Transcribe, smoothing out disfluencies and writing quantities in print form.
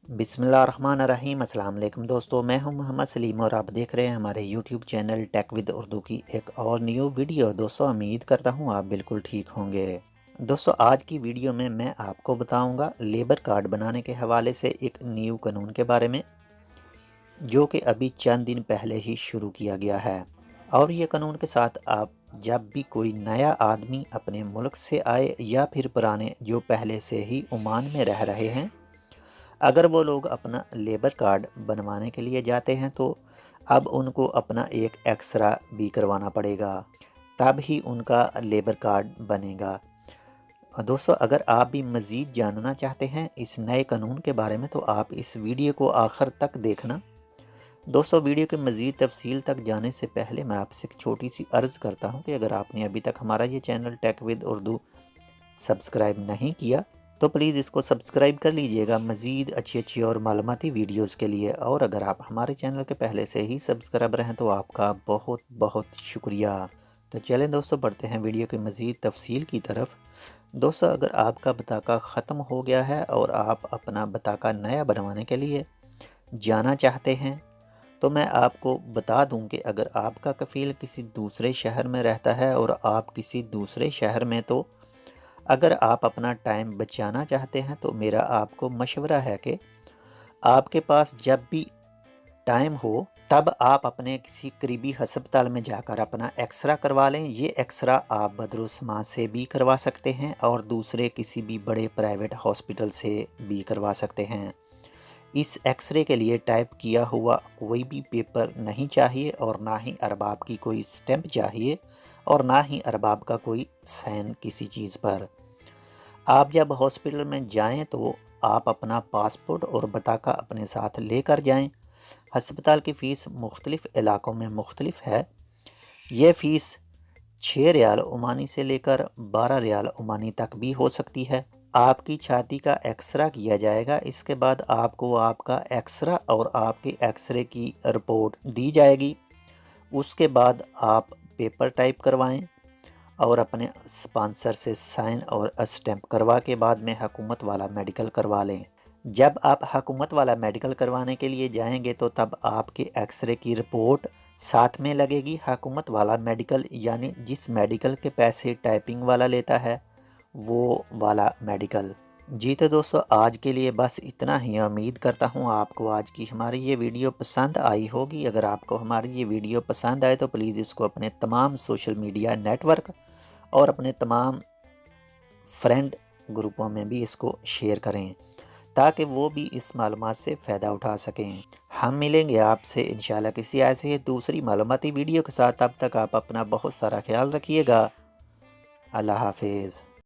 बिस्मिल्लाहिर्रहमानिर्रहीम। अस्सलाम वालेकुम दोस्तों, मैं हूं मोहम्मद सलीम और आप देख रहे हैं हमारे YouTube channel Tech with Urdu की एक और न्यू वीडियो। दोस्तों उम्मीद करता हूं आप बिल्कुल ठीक होंगे। दोस्तों आज की वीडियो में मैं आपको बताऊंगा लेबर कार्ड बनाने के हवाले से एक न्यू कानून के बारे में, जो कि अभी चंद दिन पहले ही शुरू किया गया है। और ये कानून के साथ आप जब भी कोई नया आदमी अपने मुल्क से आए या फिर पुराने जो पहले से ही ओमान में रह रहे हैं, अगर वो लोग अपना लेबर कार्ड बनवाने के लिए जाते हैं तो अब उनको अपना एक एक्स्ट्रा भी करवाना पड़ेगा, तब ही उनका लेबर कार्ड बनेगा। दोस्तों अगर आप भी मज़ीद जानना चाहते हैं इस नए कानून के बारे में तो आप इस वीडियो को आखिर तक देखना। दोस्तों वीडियो के मज़ीद तफसील तक जाने से पहले मैं आपसे एक छोटी सी अर्ज़ करता हूं कि अगर आपने अभी तक हमारा ये channel Tech with Urdu subscribe नहीं किया तो प्लीज़ इसको सब्सक्राइब कर लीजिएगा मज़ीद अच्छी और मालूमाती वीडियोस के लिए। और अगर आप हमारे चैनल के पहले से ही सब्सक्राइबर हैं तो आपका बहुत बहुत शुक्रिया। तो चलें दोस्तों बढ़ते हैं वीडियो के मज़ीद तफसील की तरफ। दोस्तों अगर आपका बताका ख़त्म हो गया है और आप अपना बताका नया बनवाने के लिए जाना चाहते हैं तो मैं आपको बता दूं कि अगर आपका कफ़ील किसी दूसरे शहर में रहता है और आप किसी दूसरे शहर में, तो अगर आप अपना टाइम बचाना चाहते हैं तो मेरा आपको मशवरा है कि आपके पास जब भी टाइम हो तब आप अपने किसी करीबी हस्पताल में जाकर अपना एक्सरा करवा लें। ये एक्सरा आप बदरुस्मा से भी करवा सकते हैं और दूसरे किसी भी बड़े प्राइवेट हॉस्पिटल से भी करवा सकते हैं। इस एक्सरे के लिए टाइप किया हुआ कोई भी पेपर नहीं चाहिए और ना ही अरबाब की कोई स्टैंप चाहिए और ना ही अरबाब का कोई साइन किसी चीज़ पर। आप जब हॉस्पिटल में जाएं तो आप अपना पासपोर्ट और बताका अपने साथ लेकर जाएं। हस्पताल की फ़ीस मुख्तलिफ़ इलाक़ों में मुख्तलिफ है। ये फ़ीस 6 रियाल ओमानी से लेकर 12 रियाल ओमानी तक भी हो सकती है। आपकी छाती का एक्सरा किया जाएगा, इसके बाद आपको आपका एक्सरा और आपके एक्सरे की रिपोर्ट दी जाएगी। उसके बाद आप पेपर टाइप करवाएं और अपने स्पॉन्सर से साइन और स्टैंप करवा के बाद में हुकूमत वाला मेडिकल करवा लें। जब आप हुकूमत वाला मेडिकल करवाने के लिए जाएंगे तो तब आपके एक्सरे की रिपोर्ट साथ में लगेगी। हुकूमत वाला मेडिकल यानी जिस मेडिकल के पैसे टाइपिंग वाला लेता है वो वाला मेडिकल। जी तो दोस्तों आज के लिए बस इतना ही। उम्मीद करता हूँ आपको आज की हमारी ये वीडियो पसंद आई होगी। अगर आपको हमारी ये वीडियो पसंद आए तो प्लीज़ इसको अपने तमाम सोशल मीडिया नेटवर्क और अपने तमाम फ्रेंड ग्रुपों में भी इसको शेयर करें ताकि वो भी इस मालूमात से फ़ायदा उठा सकें। हम मिलेंगे आपसे इंशाल्लाह किसी ऐसे ही दूसरी मालूमाती वीडियो के साथ। तब तक आप अपना बहुत सारा ख्याल रखिएगा। अल्लाह हाफिज़।